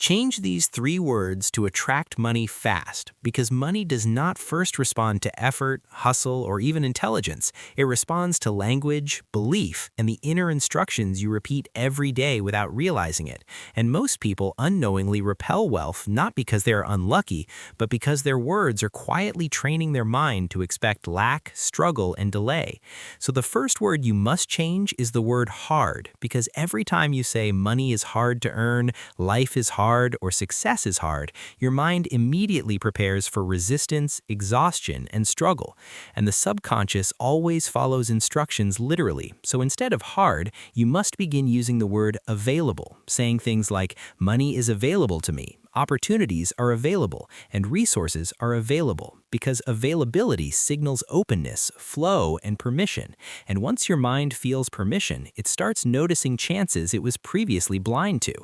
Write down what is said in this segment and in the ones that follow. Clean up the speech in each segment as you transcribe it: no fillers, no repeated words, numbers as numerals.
Change these three words to attract money fast, because money does not first respond to effort, hustle, or even intelligence. It responds to language, belief, and the inner instructions you repeat every day without realizing it. And most people unknowingly repel wealth not because they are unlucky, but because their words are quietly training their mind to expect lack, struggle, and delay. So the first word you must change is the word hard, because every time you say money is hard to earn, life is hard, or success is hard, your mind immediately prepares for resistance, exhaustion, and struggle. And the subconscious always follows instructions literally. So instead of hard, you must begin using the word available, saying things like, money is available to me, opportunities are available, and resources are available, because availability signals openness, flow, and permission. And once your mind feels permission, it starts noticing chances it was previously blind to.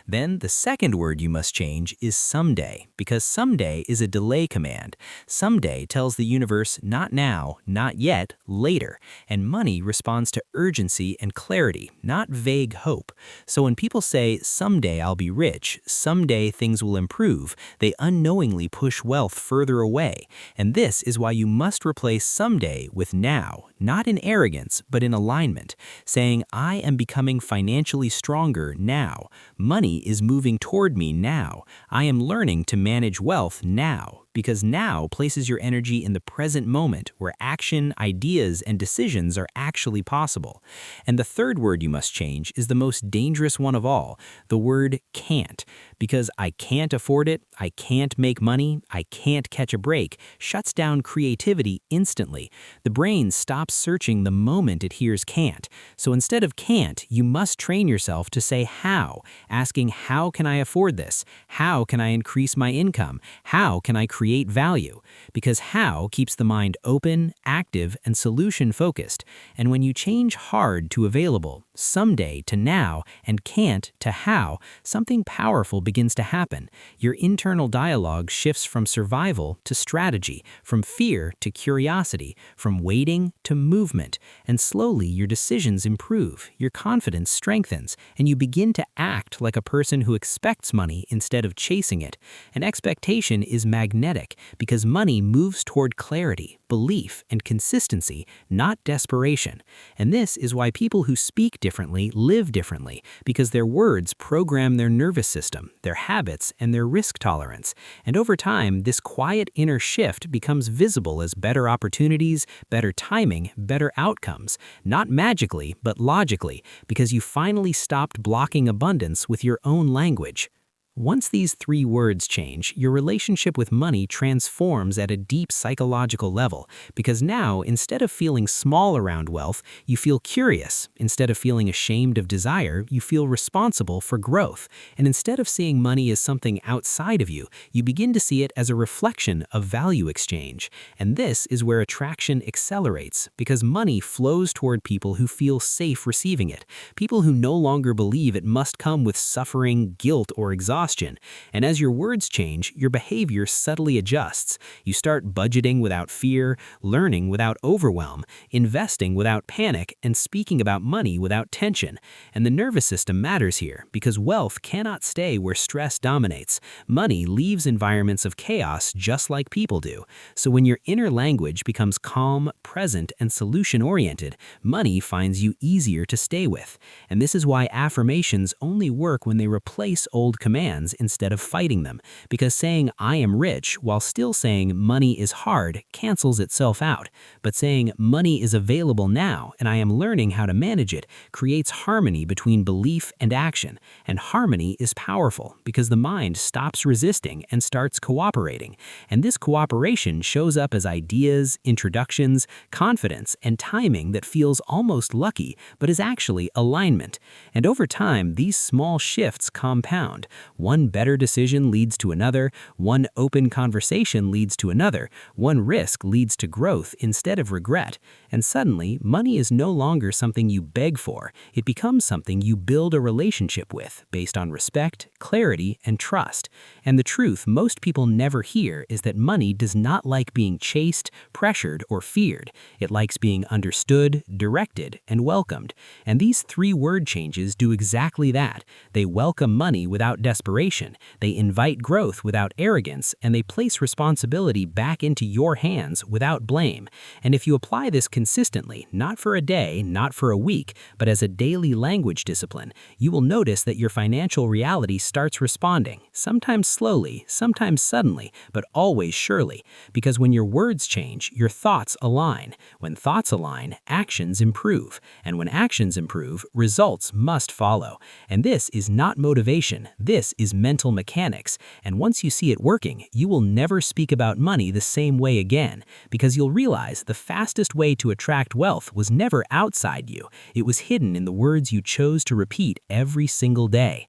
Then the second word you must change is someday, because someday is a delay command. Someday tells the universe not now, not yet, later. And money responds to urgency and clarity, not vague hope. So when people say, someday I'll be rich, someday things will improve, they unknowingly push wealth further away. And this is why you must replace someday with now, not in arrogance, but in alignment, saying, I am becoming financially stronger now. Money is moving toward me now. I am learning to manage wealth now. Because now places your energy in the present moment where action, ideas, and decisions are actually possible. And the third word you must change is the most dangerous one of all, the word can't. Because I can't afford it, I can't make money, I can't catch a break, shuts down creativity instantly. The brain stops searching the moment it hears can't. So instead of can't, you must train yourself to say how, asking how can I afford this? How can I increase my income? How can I create value? Because how keeps the mind open, active, and solution-focused. And when you change hard to available, someday to now, and can't to how, something powerful begins to happen. Your internal dialogue shifts from survival to strategy, from fear to curiosity, from waiting to movement. And slowly your decisions improve, your confidence strengthens, and you begin to act like a person who expects money instead of chasing it. And expectation is magnetic because money moves toward clarity, belief, and consistency, not desperation. And this is why people who speak differently live differently, because their words program their nervous system, their habits, and their risk tolerance. And over time, this quiet inner shift becomes visible as better opportunities, better timing, better outcomes, not magically, but logically, because you finally stopped blocking abundance with your own language. Once these three words change, your relationship with money transforms at a deep psychological level, because now, instead of feeling small around wealth, you feel curious. Instead of feeling ashamed of desire, you feel responsible for growth. And instead of seeing money as something outside of you, you begin to see it as a reflection of value exchange. And this is where attraction accelerates, because money flows toward people who feel safe receiving it, people who no longer believe it must come with suffering, guilt, or exhaustion. And as your words change, your behavior subtly adjusts. You start budgeting without fear, learning without overwhelm, investing without panic, and speaking about money without tension. And the nervous system matters here, because wealth cannot stay where stress dominates. Money leaves environments of chaos just like people do. So when your inner language becomes calm, present, and solution-oriented, money finds you easier to stay with. And this is why affirmations only work when they replace old commands instead of fighting them, because saying I am rich while still saying money is hard cancels itself out. But saying money is available now and I am learning how to manage it creates harmony between belief and action. And harmony is powerful because the mind stops resisting and starts cooperating. And this cooperation shows up as ideas, introductions, confidence, and timing that feels almost lucky, but is actually alignment. And over time, these small shifts compound. One better decision leads to another, one open conversation leads to another, one risk leads to growth instead of regret. And suddenly, money is no longer something you beg for. It becomes something you build a relationship with based on respect, clarity, and trust. And the truth most people never hear is that money does not like being chased, pressured, or feared. It likes being understood, directed, and welcomed. And these three word changes do exactly that. They welcome money without desperation, preparation, they invite growth without arrogance, and they place responsibility back into your hands without blame. And if you apply this consistently, not for a day, not for a week, but as a daily language discipline, you will notice that your financial reality starts responding, sometimes slowly, sometimes suddenly, but always surely. Because when your words change, your thoughts align. When thoughts align, actions improve. And when actions improve, results must follow. And this is not motivation, this is mental mechanics. And once you see it working, you will never speak about money the same way again, because you'll realize the fastest way to attract wealth was never outside you. It was hidden in the words you chose to repeat every single day.